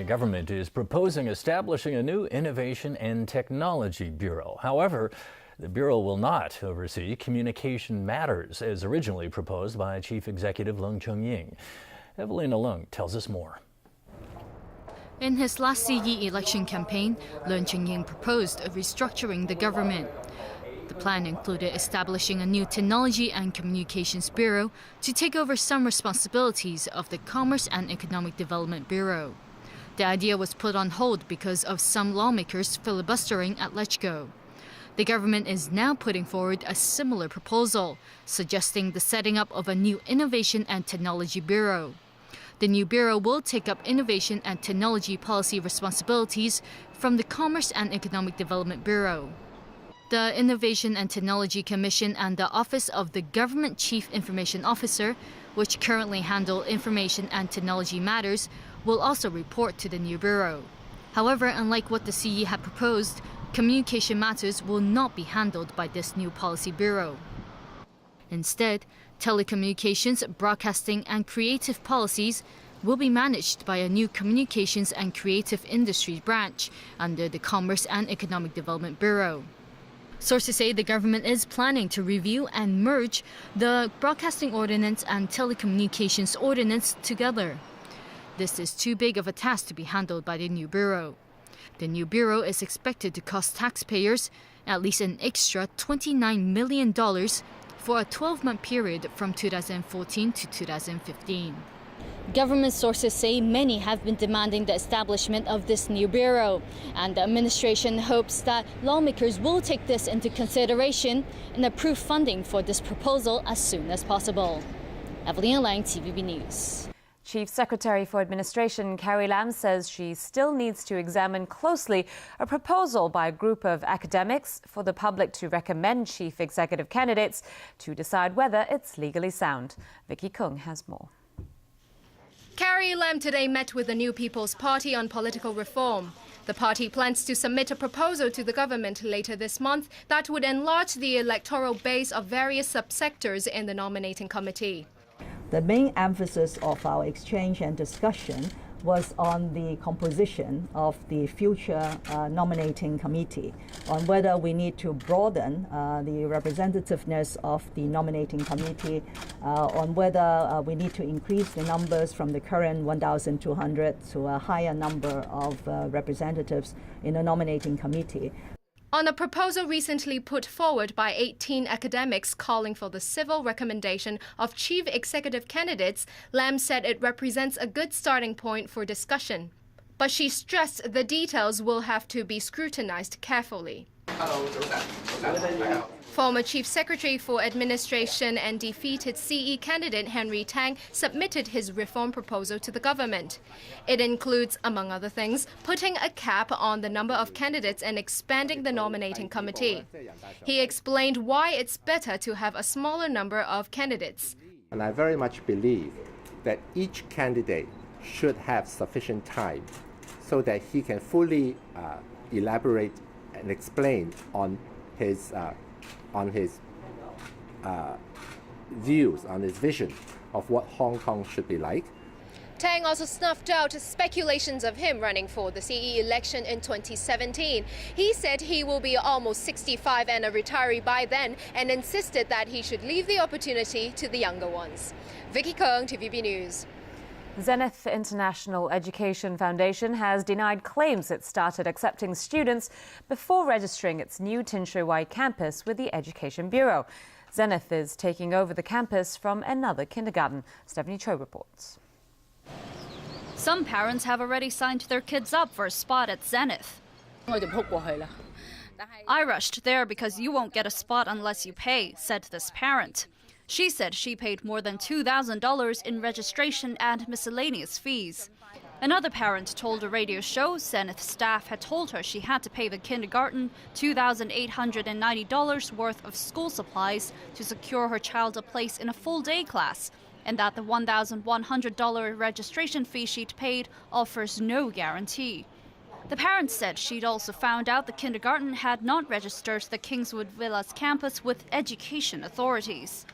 California government is proposing establishing a new Innovation and Technology Bureau. However, the Bureau will not oversee communication matters as originally proposed by Chief Executive Leung Chun-ying. Evelina Leung tells us more. In his last CE election campaign, Leung Chun-ying proposed restructuring the government. The plan included establishing a new Technology and Communications Bureau to take over some responsibilities of the Commerce and Economic Development Bureau. The idea was put on hold because of some lawmakers filibustering at LegCo. The government is now putting forward a similar proposal, suggesting the setting up of a new Innovation and Technology Bureau. The new bureau will take up innovation and technology policy responsibilities from the Commerce and Economic Development Bureau. The Innovation and Technology Commission and the Office of the Government Chief Information Officer, which currently handle information and technology matters, will also report to the new bureau. However, unlike what the CE had proposed, communication matters will not be handled by this new policy bureau. Instead, telecommunications, broadcasting and creative policies will be managed by a new Communications and Creative Industries branch under the Commerce and Economic Development Bureau. Sources say the government is planning to review and merge the Broadcasting Ordinance and Telecommunications Ordinance together. This is too big of a task to be handled by the new bureau. The new bureau is expected to cost taxpayers at least an extra $29 million for a 12-month period from 2014 to 2015. Government sources say many have been demanding the establishment of this new bureau, and the administration hopes that lawmakers will take this into consideration and approve funding for this proposal as soon as possible. Evelina Lang, TVB News. Chief Secretary for Administration Carrie Lam says she still needs to examine closely a proposal by a group of academics for the public to recommend chief executive candidates to decide whether it's legally sound. Vicky Kung has more. Carrie Lam today met with the New People's Party on political reform. The party plans to submit a proposal to the government later this month that would enlarge the electoral base of various subsectors in the nominating committee. The main emphasis of our exchange and discussion was on the composition of the future nominating committee, on whether we need to broaden the representativeness of the nominating committee, on whether we need to increase the numbers from the current 1,200 to a higher number of representatives in the nominating committee. On a proposal recently put forward by 18 academics calling for the civil recommendation of chief executive candidates, Lam said it represents a good starting point for discussion. But she stressed the details will have to be scrutinized carefully. Former Chief Secretary for Administration and defeated CE candidate Henry Tang submitted his reform proposal to the government. It includes, among other things, putting a cap on the number of candidates and expanding the nominating committee. He explained why it's better to have a smaller number of candidates. And I very much believe that each candidate should have sufficient time so that he can fully elaborate and explain on his views, on his vision of what Hong Kong should be like. Tang also snuffed out speculations of him running for the CE election in 2017. He said he will be almost 65 and a retiree by then, and insisted that he should leave the opportunity to the younger ones. Vicky Kung, TVB News. Zenith International Education Foundation has denied claims it started accepting students before registering its new Tin Shui Wai campus with the Education Bureau. Zenith is taking over the campus from another kindergarten. Stephanie Cho reports. Some parents have already signed their kids up for a spot at Zenith. I rushed there because you won't get a spot unless you pay, said this parent. She said she paid more than $2,000 in registration and miscellaneous fees. Another parent told a radio show Zenith staff had told her she had to pay the kindergarten $2,890 worth of school supplies to secure her child a place in a full-day class, and that the $1,100 registration fee she'd paid offers no guarantee. The parent said she'd also found out the kindergarten had not registered the Kingswood Villas campus with education authorities.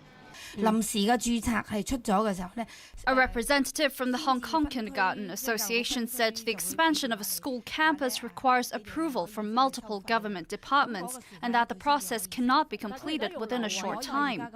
臨時嘅註冊係出咗嘅時候咧。A representative from the Hong Kong Kindergarten Association said the expansion of a school campus requires approval from multiple government departments and that the process cannot be completed within a short time.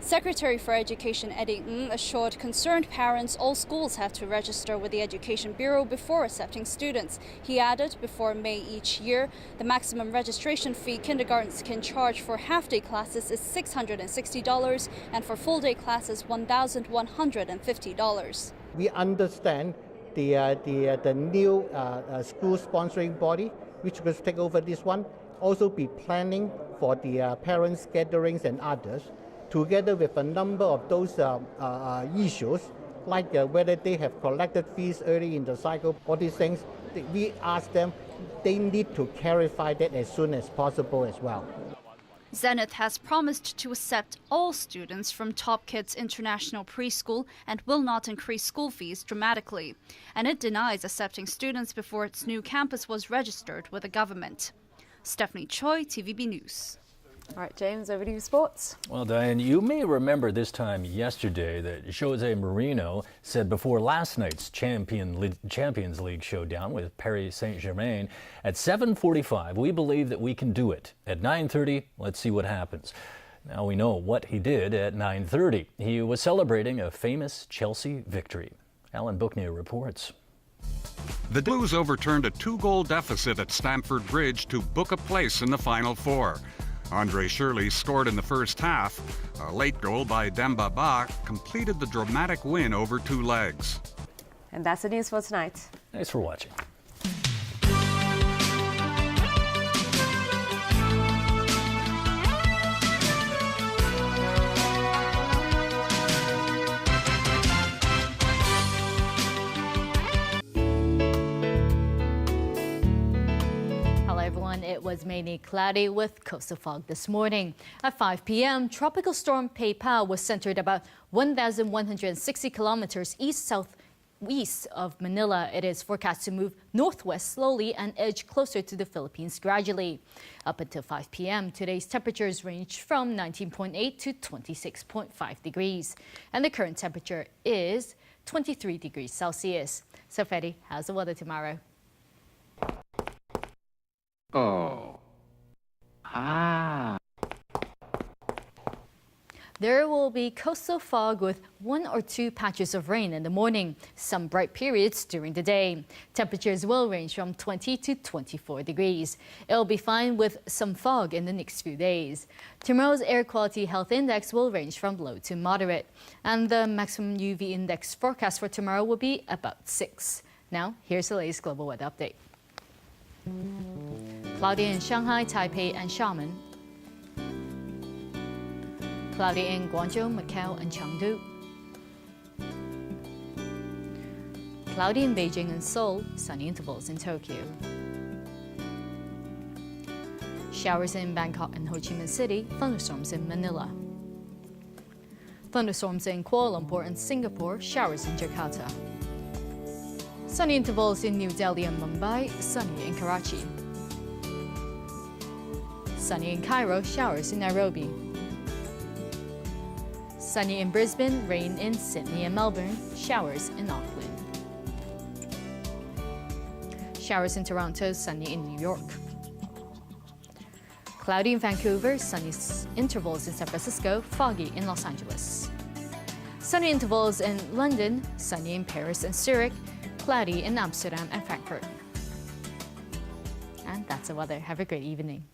Secretary for Education Eddie Ng assured concerned parents all schools have to register with the Education Bureau before accepting students. He added before May each year, the maximum registration fee kindergartens can charge for half-day classes is $660 and for full-day classes $1,150. We understand the new school sponsoring body, which will take over this one, also be planning for the parents' gatherings and others, together with a number of those issues, like whether they have collected fees early in the cycle, all these things. We ask them, they need to clarify that as soon as possible as well. Zenith has promised to accept all students from Top Kids International Preschool and will not increase school fees dramatically. And it denies accepting students before its new campus was registered with the government. Stephanie Choi, TVB News. All right, James, over to you, sports. Well, Diane, you may remember this time yesterday that Jose Mourinho said before last night's Champions League showdown with Paris Saint-Germain, at 7:45, we believe that we can do it. At 9:30, let's see what happens. Now we know what he did at 9:30. He was celebrating a famous Chelsea victory. Alan Booknew reports. The Blues overturned a 2-goal deficit at Stamford Bridge to book a place in the Final Four. Andre Shirley scored in the first half. A late goal by Demba Ba completed the dramatic win over 2 legs. And that's the news for tonight. Thanks for watching. It was mainly cloudy with coastal fog this morning. At 5 p.m., Tropical Storm Pei-Pao was centered about 1,160 kilometers east-southeast of Manila. It is forecast to move northwest slowly and edge closer to the Philippines gradually. Up until 5 p.m., today's temperatures ranged from 19.8 to 26.5 degrees. And the current temperature is 23 degrees Celsius. So, Freddy, how's the weather tomorrow? There will be coastal fog with 1 or 2 patches of rain in the morning, some bright periods during the day. Temperatures will range from 20 to 24 degrees. It'll be fine with some fog in the next few days. Tomorrow's air quality health index will range from low to moderate, and the maximum UV index forecast for tomorrow will be about 6. Now, here's the latest global weather update. Cloudy in Shanghai, Taipei, and Xiamen. Cloudy in Guangzhou, Macau, and Chengdu. Cloudy in Beijing and Seoul, sunny intervals in Tokyo. Showers in Bangkok and Ho Chi Minh City, thunderstorms in Manila. Thunderstorms in Kuala Lumpur and Singapore, showers in Jakarta. Sunny intervals in New Delhi and Mumbai, sunny in Karachi. Sunny in Cairo, showers in Nairobi. Sunny in Brisbane, rain in Sydney and Melbourne, showers in Auckland. Showers in Toronto, sunny in New York. Cloudy in Vancouver, sunny intervals in San Francisco, foggy in Los Angeles. Sunny intervals in London, sunny in Paris and Zurich, cloudy in Amsterdam and Frankfurt. And that's the weather. Have a great evening.